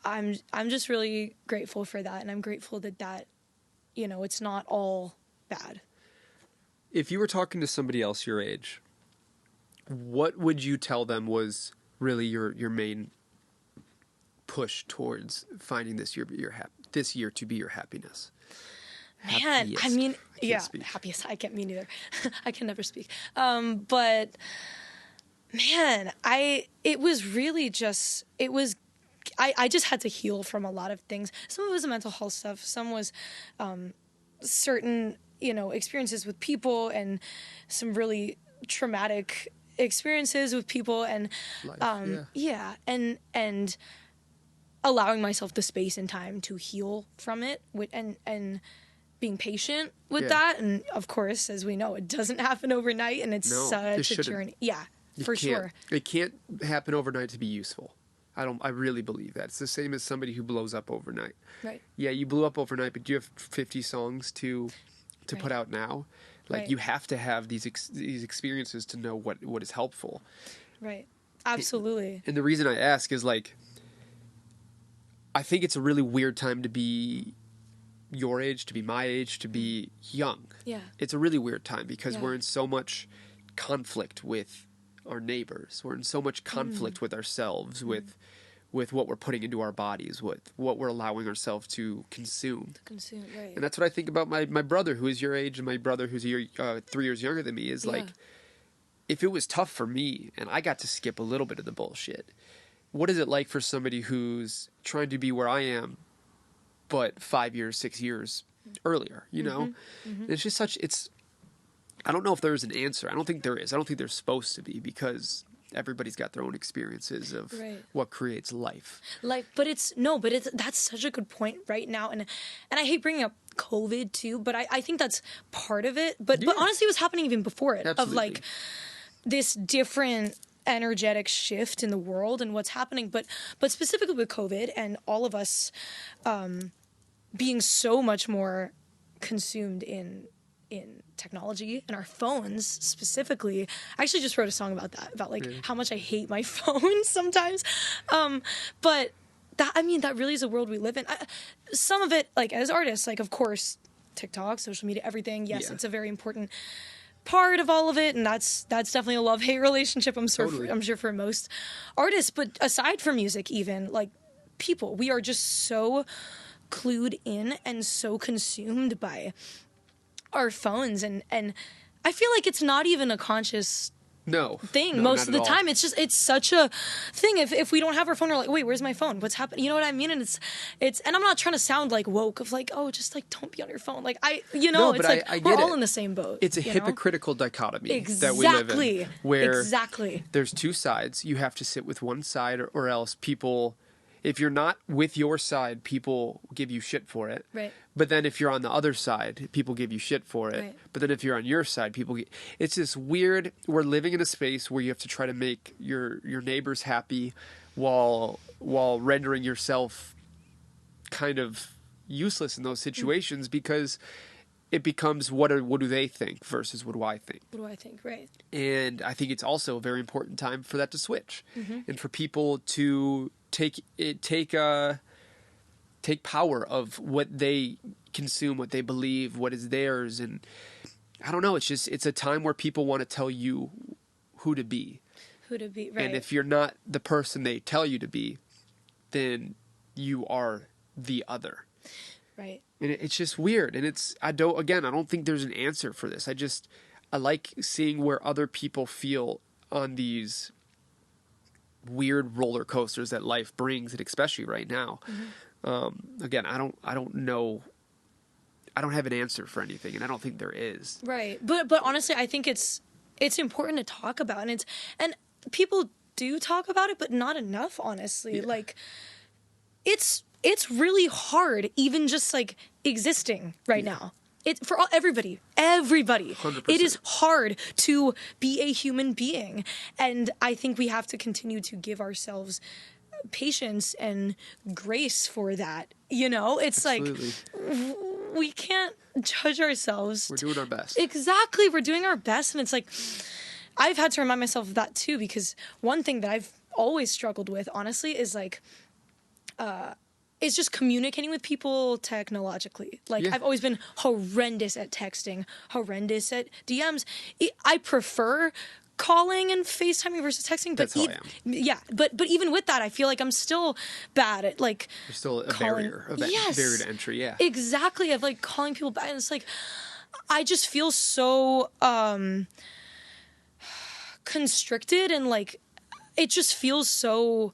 I'm just really grateful for that, and I'm grateful that it's not all bad. If you were talking to somebody else your age, what would you tell them was really your main push towards finding this year to be your happiness? Man, I mean, happiest. I can't, me neither. I can never speak. But man, it was really just, I just had to heal from a lot of things. Some of it was mental health stuff. Some was certain, experiences with people and some really traumatic experiences with people and, and allowing myself the space and time to heal from it and being patient with that. And of course, as we know, it doesn't happen overnight, and it's such a journey. Yeah, for sure. It can't happen overnight to be useful. I really believe that. It's the same as somebody who blows up overnight. Right. Yeah, you blew up overnight, but you have 50 songs to put out now. Like you have to have these experiences to know what is helpful. Right. Absolutely. And the reason I ask is I think it's a really weird time to be your age, to be my age, to be young. Yeah. It's a really weird time because we're in so much conflict with our neighbors. We're in so much conflict with ourselves, with what we're putting into our bodies, with what we're allowing ourselves to consume. Right. And that's what I think about my brother who is your age and my brother who's 3 years younger than me is if it was tough for me and I got to skip a little bit of the bullshit, what is it like for somebody who's trying to be where I am, but 5 years, 6 years earlier, It's just I don't know if there's an answer. I don't think there is. I don't think there's supposed to be because everybody's got their own experiences of what creates life. But that's such a good point right now. And I hate bringing up COVID too, but I think that's part of it. But honestly, it was happening even before it. Absolutely. Of this different energetic shift in the world and what's happening, but specifically with COVID and all of us being so much more consumed in technology and our phones specifically. I actually just wrote a song about that, about how much I hate my phone sometimes. But that really is a world we live in. Some of it, as artists, of course, TikTok, social media, everything. Yes, it's a very important part of all of it, and that's definitely a love-hate relationship. I'm sure for most artists, but aside from music, even people, we are just so clued in and so consumed by our phones, and I feel like it's not even a conscious thing most of the time. It's such a thing. If we don't have our phone, we're like, wait, where's my phone? What's happening? You know what I mean? And it's and I'm not trying to sound woke of just don't be on your phone. I get we're all in the same boat. It's a hypocritical dichotomy that we live in, where there's two sides. You have to sit with one side, or else people. If you're not with your side, people give you shit for it. Right. But then if you're on the other side, people give you shit for it. Right. But then if you're on your side, it's this weird, we're living in a space where you have to try to make your neighbors happy while rendering yourself kind of useless in those situations because it becomes what do they think versus what do I think? What do I think, right. And I think it's also a very important time for that to switch and for people to take power of what they consume, what they believe, what is theirs. And I don't know, it's a time where people want to tell you who to be. Right. And if you're not the person they tell you to be, then you are the other. Right. And it's just weird. And I don't think there's an answer for this. I like seeing where other people feel on these weird roller coasters that life brings, and especially right now. Again, I don't know. I don't have an answer for anything, and I don't think there is. Right. But honestly, I think it's important to talk about, and people do talk about it, but not enough, honestly. Yeah. Like, it's really hard, even just like existing right now. For everybody, 100%. it is hard to be a human being, and I think we have to continue to give ourselves patience and grace for that. You know, it's Absolutely. like we can't judge ourselves. We're doing our best. Exactly, we're doing our best, and it's like I've had to remind myself of that too, because one thing that I've always struggled with, honestly, is like is just communicating with people technologically. Like, Yeah. I've always been horrendous at texting, horrendous at DMs. I prefer calling and FaceTiming versus texting, but That's how I am. yeah, but even with that, I feel like I'm still bad at like There's still a calling- barrier, Yes. barrier to entry. Yeah. Exactly, of like calling people back, and it's like I just feel so constricted, and like it just feels so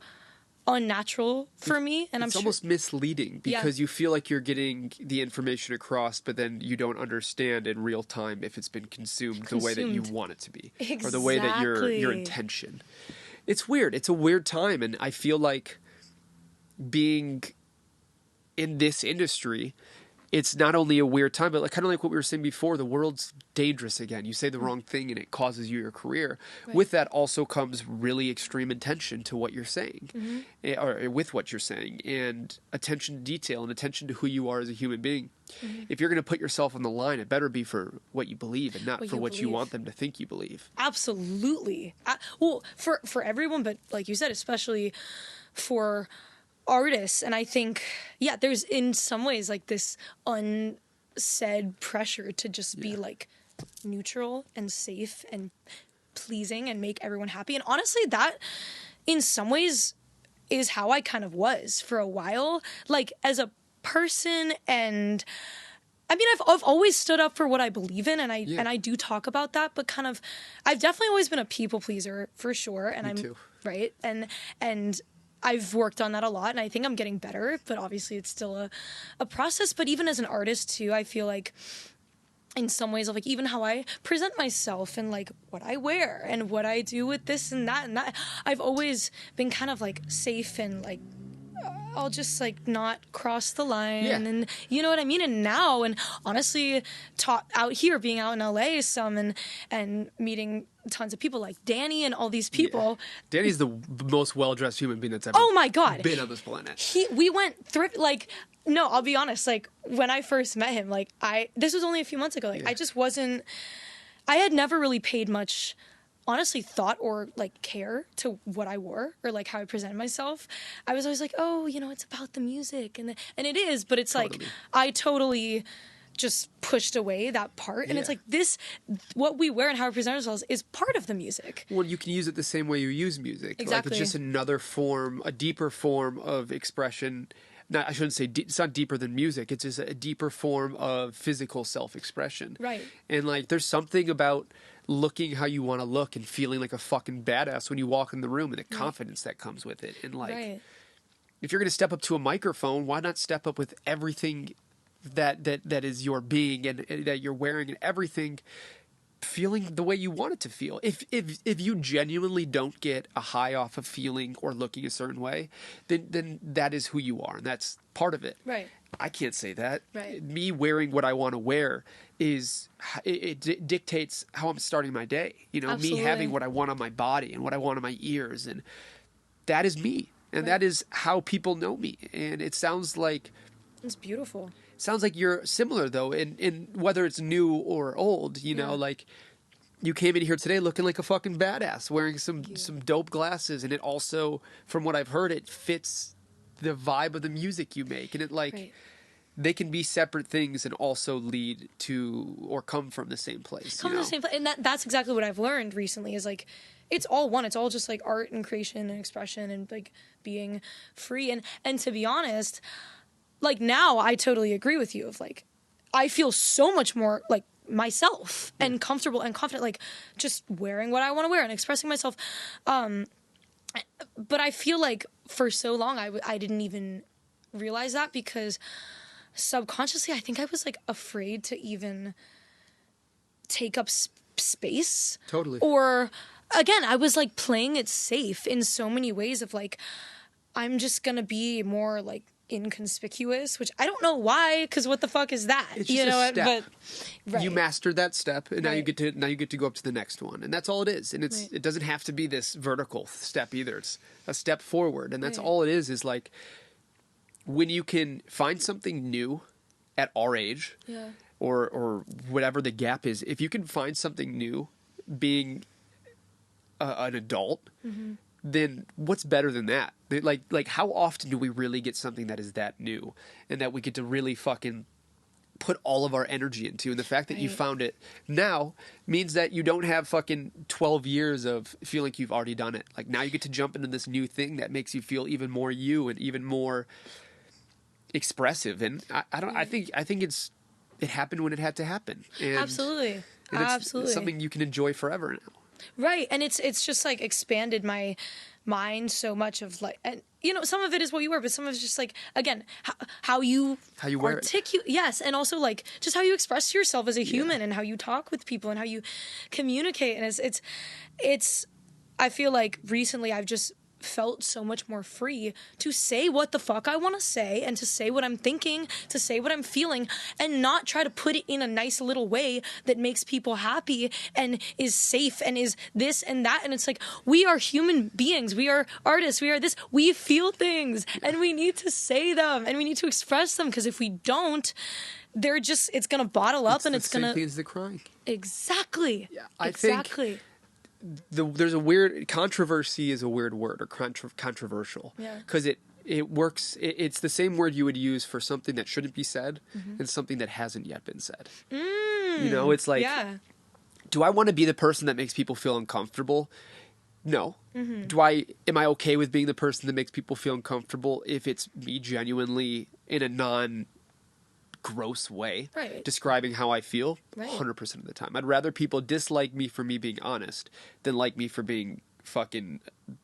unnatural for me, and It's I'm almost misleading because Yeah. you feel like you're getting the information across, but then you don't understand in real time if it's been consumed the way that you Consumed. want it to be, or the way that your Exactly. intention. It's weird. It's a weird time, and I feel like being in this industry, it's not only a weird time, but like, kind of like what we were saying before, the world's dangerous again. You say the wrong thing and it causes you your career. Right. With that also comes really extreme attention to what you're saying, Mm-hmm. or with what you're saying, and attention to detail and attention to who you are as a human being. Mm-hmm. If you're going to put yourself on the line, it better be for what you believe and not What for you what you believe. want them to think you believe. Absolutely. Well, for everyone, but like you said, especially for artists. And I think, yeah, there's in some ways like this unsaid pressure to just be like neutral and safe and pleasing and make everyone happy. And honestly, that in some ways is how I kind of was for a while, like as a person. And I mean, I've always stood up for what I believe in, and I do talk about that, but kind of, I've definitely always been a people pleaser for sure. And Me I'm too. right. And I've worked on that a lot, and I think I'm getting better, but obviously it's still a process. But even as an artist too, I feel like in some ways of like even how I present myself and like what I wear and what I do with this and that, I've always been kind of like safe and like, I'll just like not cross the line, Yeah. and you know what I mean. And now, and honestly, out here, being out in LA some and meeting tons of people like Danny and all these people. Danny's the most well-dressed human being that's ever Oh my God. been on this planet. We went thrift, like, no, I'll be honest, like when I first met him, like this was only a few months ago. Like I had never really paid much, honestly, thought or like care to what I wore or like how I presented myself. I was always like, oh, you know, it's about the music, and it is, but it's like Totally. I totally just pushed away that part, and it's Yeah. like what we wear and how we present ourselves is part of the music. Well, you can use it the same way you use music. Like, Exactly. it's just another form, a deeper form of expression. I shouldn't say it's not deeper than music. It's just a deeper form of physical self-expression. Right. And like, there's something about looking how you want to look and feeling like a fucking badass when you walk in the room, and the confidence that comes with it. And like, Right. if you're going to step up to a microphone, why not step up with everything that is your being and that you're wearing, and everything feeling the way you want it to feel. If you genuinely don't get a high off of feeling or looking a certain way, then that is who you are, and that's part of it. Right. I can't say that. Right. Me wearing what I want to wear it dictates how I'm starting my day. You know, Absolutely. me having what I want on my body and what I want on my ears, and that is me, and that is how people know me. And it sounds like It's beautiful. you're similar though, in whether it's new or old. You know, Yeah. like you came in here today looking like a fucking badass, wearing some dope glasses, and it also, from what I've heard, it fits the vibe of the music you make, and it like. Right. They can be separate things and also lead to or come from the same place. Come you to know? the same place, and that's exactly what I've learned recently. Is like, it's all one. It's all just like art and creation and expression and like being free. And to be honest, like now I totally agree with you. Of like, I feel so much more like myself and comfortable and confident, like just wearing what I want to wear and expressing myself. But I feel like for so long I didn't even realize that because subconsciously I think I was like afraid to even take up space. Totally. Or again, I was like playing it safe in so many ways of like, I'm just gonna be more like inconspicuous, which I don't know why, because what the fuck is that? It's just a step. But right. You mastered that step, and now you Right. get to go up to the next one, and that's all it is. And it doesn't have to be this vertical step either. It's a step forward, and that's Right. all it is like when you can find something new at our age, Yeah. or whatever the gap is. If you can find something new, being an adult. Mm-hmm. Then what's better than that? Like how often do we really get something that is that new and that we get to really fucking put all of our energy into? And the fact that you Right. found it now means that you don't have fucking 12 years of feeling like you've already done it. Like now you get to jump into this new thing that makes you feel even more you and even more expressive. And I think it happened when it had to happen. And, Absolutely. and it's Absolutely. something you can enjoy forever now. Right, and it's just like expanded my mind so much of like, and you know, some of it is what you were, but some of it's just like, again, how you wear it. Yes, and also like just how you express yourself as a human and how you talk with people and how you communicate, and it's I feel like recently I've just felt so much more free to say what the fuck I want to say and to say what I'm thinking, to say what I'm feeling, and not try to put it in a nice little way that makes people happy and is safe and is this and that. And it's like, we are human beings, we are artists, we are this, we feel things and we need to say them and we need to express them, because if we don't, it's gonna bottle up and it's the same gonna thing as the crying. Exactly. Yeah, I exactly. think there's a weird controversy is a weird word, or controversial, Yeah. because it works. It's the same word you would use for something that shouldn't be said and something that hasn't yet been said. You know, it's like, Yeah. do I want to be the person that makes people feel uncomfortable? No. Am I okay with being the person that makes people feel uncomfortable if it's me genuinely in a gross way Right. describing how I feel? Right. 100% of the time. I'd rather people dislike me for me being honest than like me for being fucking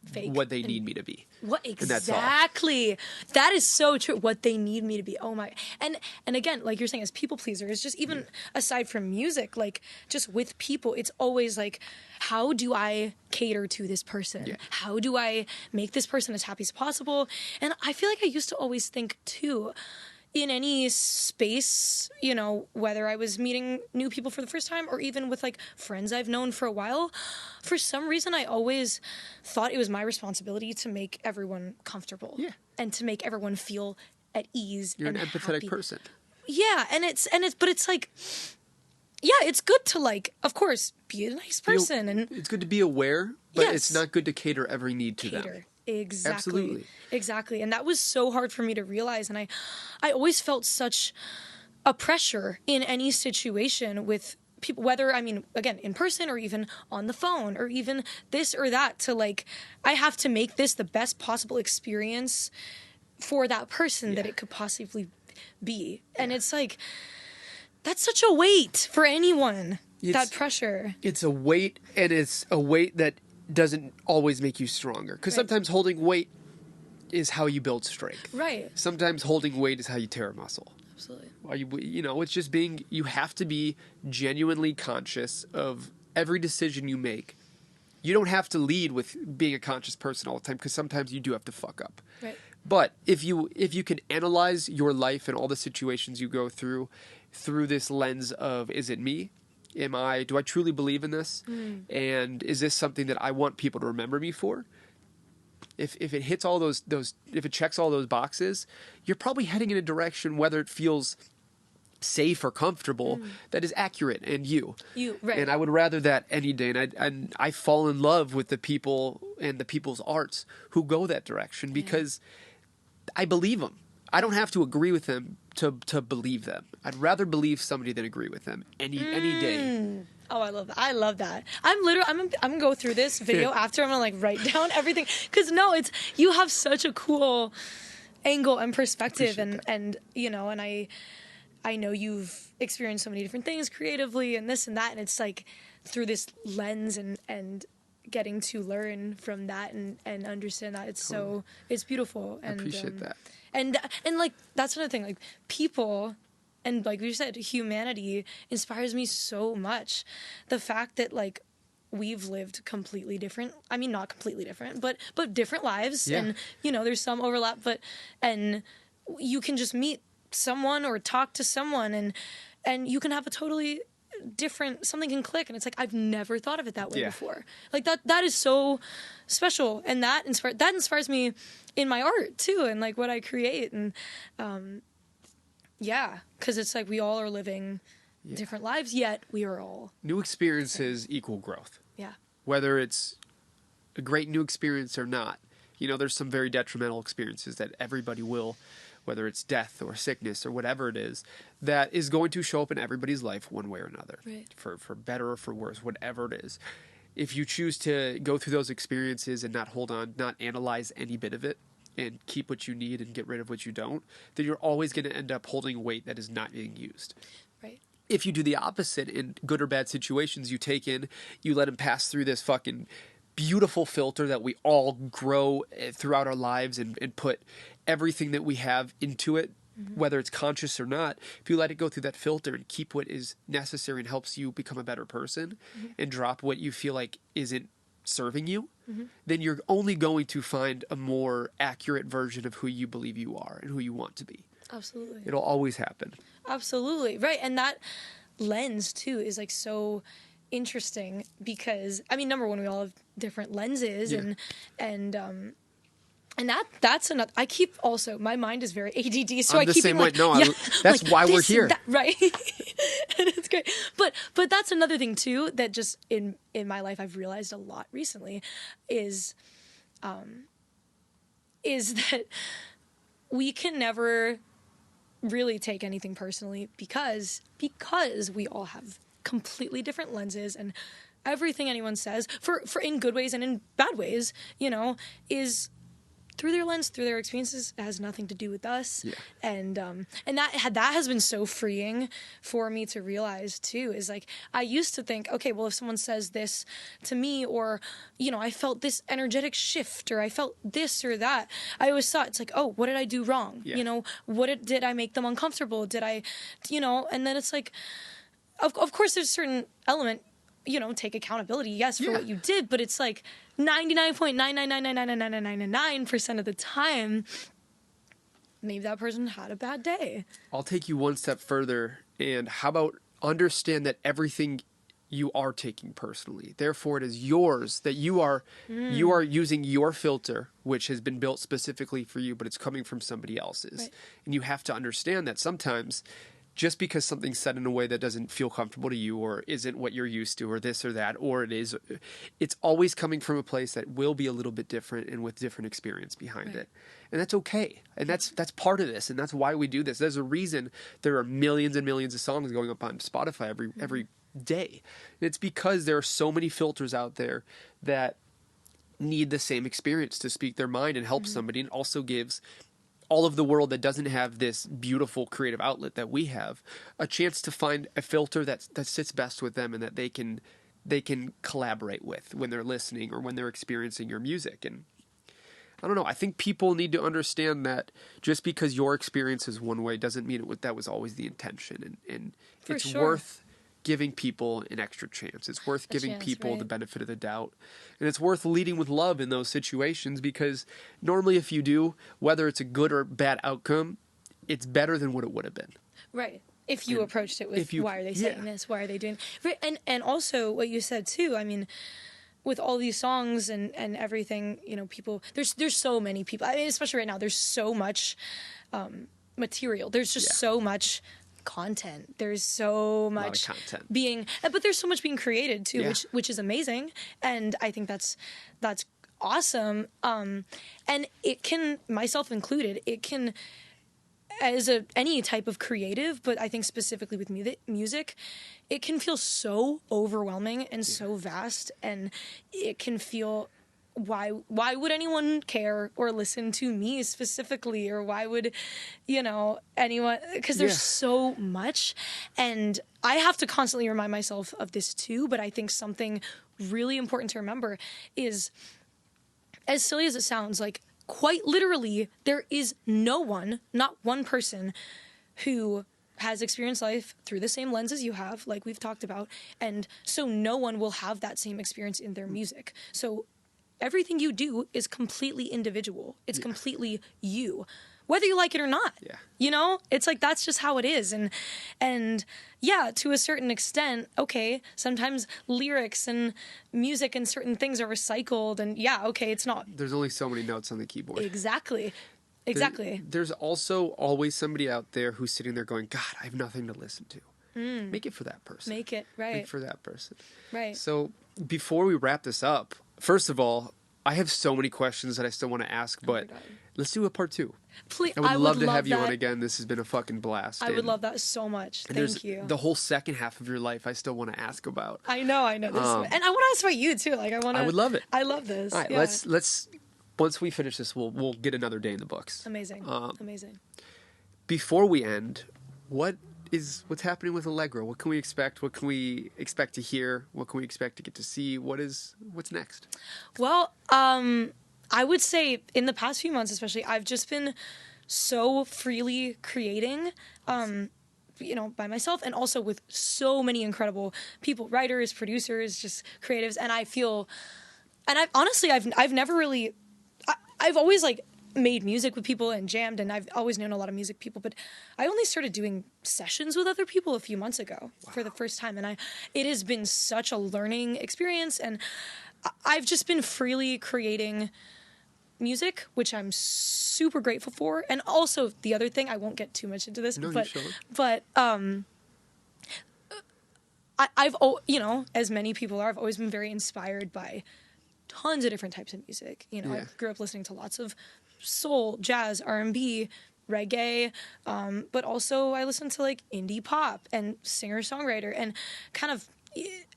Fake what they and- need me to be. What And that's all. exactly? That is so true. What they need me to be. Oh my! And again, like you're saying, as people pleasers, just even aside from music, like just with people, it's always like, how do I cater to this person? Yeah. How do I make this person as happy as possible? And I feel like I used to always think too, in any space, you know, whether I was meeting new people for the first time or even with like friends I've known for a while, for some reason I always thought it was my responsibility to make everyone comfortable. Yeah. And to make everyone feel at ease. You're and an empathetic happy. person. Yeah, but it's like, yeah, it's good to like, of course, be a nice person and It's good to be aware, but Yes. it's not good to cater every need to them. cater. Exactly. Absolutely. Exactly. And that was so hard for me to realize. And I always felt such a pressure in any situation with people, whether, I mean, again, in person or even on the phone or even this or that, to like, I have to make this the best possible experience for that person that it could possibly be. And it's like, that's such a weight for anyone, that pressure. It's a weight, and it's a weight that doesn't always make you stronger. Because Right. sometimes holding weight is how you build strength. Right. Sometimes holding weight is how you tear a muscle. Absolutely. You know, it's just you have to be genuinely conscious of every decision you make. You don't have to lead with being a conscious person all the time, because sometimes you do have to fuck up. Right. But if you can analyze your life and all the situations you go through this lens of, is it me? Do I truly believe in this? And is this something that I want people to remember me for? If it hits all those if it checks all those boxes, you're probably heading in a direction, whether it feels safe or comfortable, that is accurate and you. Right. And I would rather that any day. And I fall in love with the people and the people's arts who go that direction, because I believe them. I don't have to agree with them to believe them. I'd rather believe somebody than agree with them any day. Oh, I love that. I love that. I'm gonna go through this video after. I'm gonna like write down everything, because you have such a cool angle and perspective, and you know, and I know you've experienced so many different things creatively and this and that, and it's like through this lens and getting to learn from that and understand that it's so it's beautiful. And I appreciate that. And like that's another thing, like people and like we said, humanity inspires me so much. The fact that like we've lived completely different, I mean not completely different, but different lives, and you know there's some overlap, but and you can just meet someone or talk to someone and you can have a totally different, something can click, and it's like I've never thought of it that way before. Like that is so special, and that inspires me in my art too, and like what I create, and because it's like we all are living different lives, yet we are all New experiences equal growth. yeah. Whether it's a great new experience or not. You know, there's some very detrimental experiences that everybody will, whether it's death or sickness or whatever it is, that is going to show up in everybody's life one way or another. Right. For better or for worse, whatever it is. If you choose to go through those experiences and not hold on, not analyze any bit of it, and keep what you need and get rid of what you don't, then you're always going to end up holding weight that is not being used. Right. If you do the opposite in good or bad situations, you take in, you let them pass through this fucking beautiful filter that we all grow throughout our lives and put everything that we have into it, whether it's conscious or not. If you let it go through that filter and keep what is necessary and helps you become a better person and drop what you feel like isn't serving you, then you're only going to find a more accurate version of who you believe you are and who you want to be. Absolutely. It'll always happen. Absolutely. Right. And that lens too is like so interesting because I mean, number one, we all have different lenses and that's another, I keep also, my mind is very ADD. So I'm I the keep same being way. like, No, that's why we're this and here. that, right. And it's great. But that's another thing too, that just in my life, I've realized a lot recently is that we can never really take anything personally because we all have completely different lenses, and everything anyone says for in good ways and in bad ways, you know, is through their lens, through their experiences. It has nothing to do with us. Yeah. And that has been so freeing for me to realize too, is like, I used to think, okay, well, if someone says this to me, or, you know, I felt this energetic shift, or I felt this or that, I always thought it's like, oh, what did I do wrong? Yeah. You know, did I make them uncomfortable? Did I, you know, and then it's like, of course there's a certain element, you know, take accountability, yes, for what you did, but it's like 99.999999999% of the time, maybe that person had a bad day. I'll take you one step further, and how about understand that everything you are taking personally, therefore it is yours, that you are using your filter, which has been built specifically for you, but it's coming from somebody else's. Right. And you have to understand that sometimes just because something's said in a way that doesn't feel comfortable to you, or isn't what you're used to, or this or that, or it's always coming from a place that will be a little bit different and with different experience behind it. And that's okay. And that's part of this. And that's why we do this. There's a reason there are millions and millions of songs going up on Spotify every day. And it's because there are so many filters out there that need the same experience to speak their mind and help somebody, and also gives all of the world that doesn't have this beautiful creative outlet that we have a chance to find a filter that sits best with them and that they can collaborate with when they're listening or when they're experiencing your music. And I don't know, I think people need to understand that just because your experience is one way doesn't mean that was always the intention. And it's worth giving people an extra chance. It's worth giving people the benefit of the doubt. And it's worth leading with love in those situations, because normally if you do, whether it's a good or bad outcome, it's better than what it would have been. Right. If you approached it with, why are they saying this? Why are they doing... Right. And also what you said too, I mean, with all these songs and everything, you know, people, there's so many people. I mean, especially right now, there's so much material. There's just so much content. There's so much content but there's so much being created too, which is amazing, and I think that's awesome. And it can, myself included, it can, as any type of creative, but I think specifically with music, it can feel so overwhelming and so vast, and it can feel why would anyone care or listen to me specifically, or why would, anyone, because there's so much, and I have to constantly remind myself of this too, but I think something really important to remember is, as silly as it sounds, like, quite literally, there is no one, not one person, who has experienced life through the same lens as you have, like we've talked about, and so no one will have that same experience in their music. So everything you do is completely individual. It's completely you, whether you like it or not. Yeah. It's like, that's just how it is. And yeah, to a certain extent, okay, sometimes lyrics and music and certain things are recycled, and yeah, okay, it's not. There's only so many notes on the keyboard. Exactly. There's also always somebody out there who's sitting there going, God, I have nothing to listen to. Make it for that person. Make it, right. Make it for that person. Right. So before we wrap this up, first of all, I have so many questions that I still want to ask, but let's do a part 2. Please, I would love to have you that. on again. This has been a fucking blast. I would love that so much. Thank you. The whole second half of your life I still want to ask about. I know. This, and I want to ask about you too. Like, I would love it. I love this. All right, yeah. let's once we finish this, we'll get another day in the books. Amazing. Amazing. Before we end, what's happening with Allegra? What can we expect? What can we expect to hear? What can we expect to get to see? What's next? Well, I would say in the past few months, especially, I've just been so freely creating, by myself, and also with so many incredible people, writers, producers, just creatives. And I feel, and I've never really, I've always like made music with people and jammed, and I've always known a lot of music people, but I only started doing sessions with other people a few months ago for the first time. And it has been such a learning experience, and I've just been freely creating music, which I'm super grateful for. And also the other thing, I won't get too much into this, but I've, as many people are, I've always been very inspired by tons of different types of music. I grew up listening to lots of soul, jazz, R&B, reggae, but also I listen to like indie pop and singer-songwriter and kind of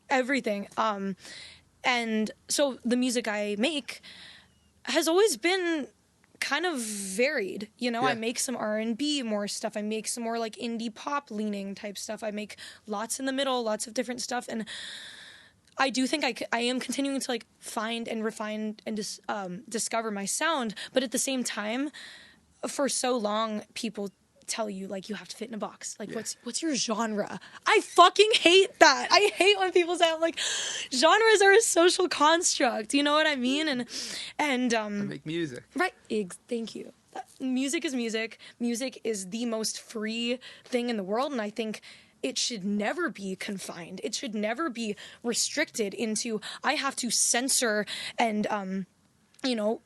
everything. And so the music I make has always been kind of varied. I make some R&B more stuff. I make some more like indie pop leaning type stuff. I make lots in the middle, lots of different stuff. And I do think I am continuing to like find and refine and discover my sound. But at the same time, for so long, people tell you like you have to fit in a box. Like, what's your genre? I fucking hate that. I hate when people say, like, genres are a social construct. You know what I mean? And I make music. Right. Thank you. Music is music. Music is the most free thing in the world, and I think it should never be confined. It should never be restricted into, I have to censor and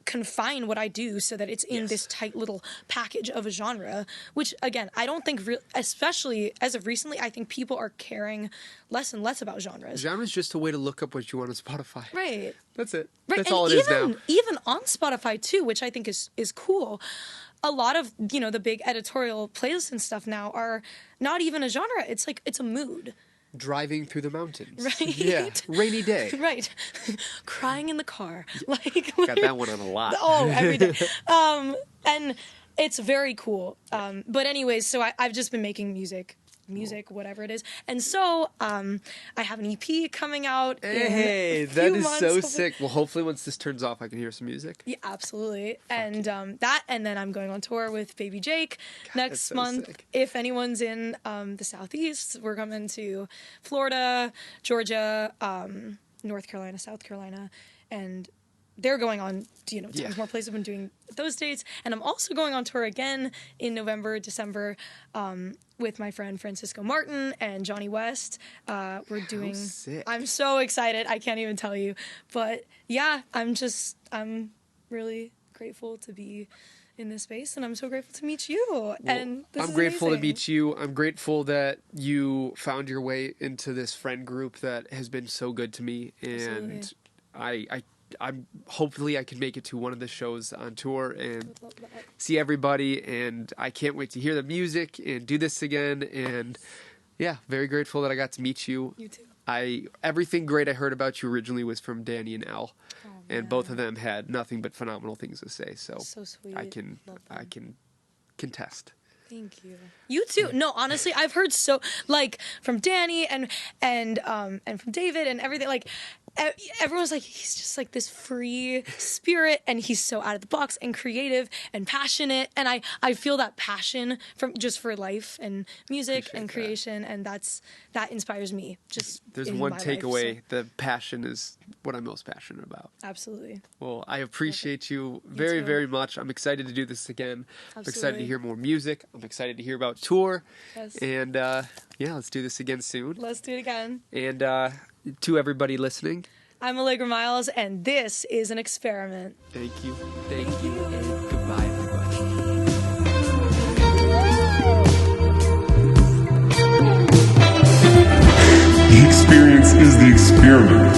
confine what I do so that it's in this tight little package of a genre, which, again, I don't think, especially as of recently, I think people are caring less and less about genres. Genre is just a way to look up what you want on Spotify. Right. That's it. Right. That's and all it is now. Even on Spotify, too, which I think is cool, a lot of, the big editorial playlists and stuff now are not even a genre. It's like, it's a mood. Driving through the mountains. Right. Yeah. Rainy day. Right. Crying in the car. Like, got that one on a lot. Oh, every day. And it's very cool. But anyways, so I've just been making music, whatever it is. And so I have an EP coming out. Hey, that is so sick. Well, hopefully once this turns off, I can hear some music. Yeah, absolutely. And that, and then I'm going on tour with Baby Jake next month. Sick. If anyone's in the Southeast, we're coming to Florida, Georgia, North Carolina, South Carolina, and they're going on, tons more places. I've been doing those dates. And I'm also going on tour again in November, December, with my friend Francisco Martin and Johnny West. We're doing... Sick. I'm so excited. I can't even tell you. But yeah, I'm really grateful to be in this space, and I'm so grateful to meet you. Well, and I'm grateful to meet you. I'm grateful that you found your way into this friend group that has been so good to me. And Absolutely. I'm hopefully I can make it to one of the shows on tour and see everybody, and I can't wait to hear the music and do this again. And yeah, very grateful that I got to meet you. You too. Everything great I heard about you originally was from Danny and Al. Oh, and both of them had nothing but phenomenal things to say. So sweet. I can Love them. contest. Thank you. You too. No, honestly, I've heard from Danny and from David and everything. Like everyone's like, he's just like this free spirit, and he's so out of the box and creative and passionate. And I feel that passion for life and music Appreciate and creation, and that inspires me. Just there's in one my life, takeaway: so. the passion is what I'm most passionate about. Absolutely. Well, I appreciate you very, too. very much. I'm excited to do this again. I'm excited to Absolutely. hear more music. I'm excited to hear about tour. Yes. And let's do this again soon. Let's do it again. And to everybody listening, I'm Allegra Miles, and this is an experiment. thank you, and goodbye, everybody. The experience is the experiment.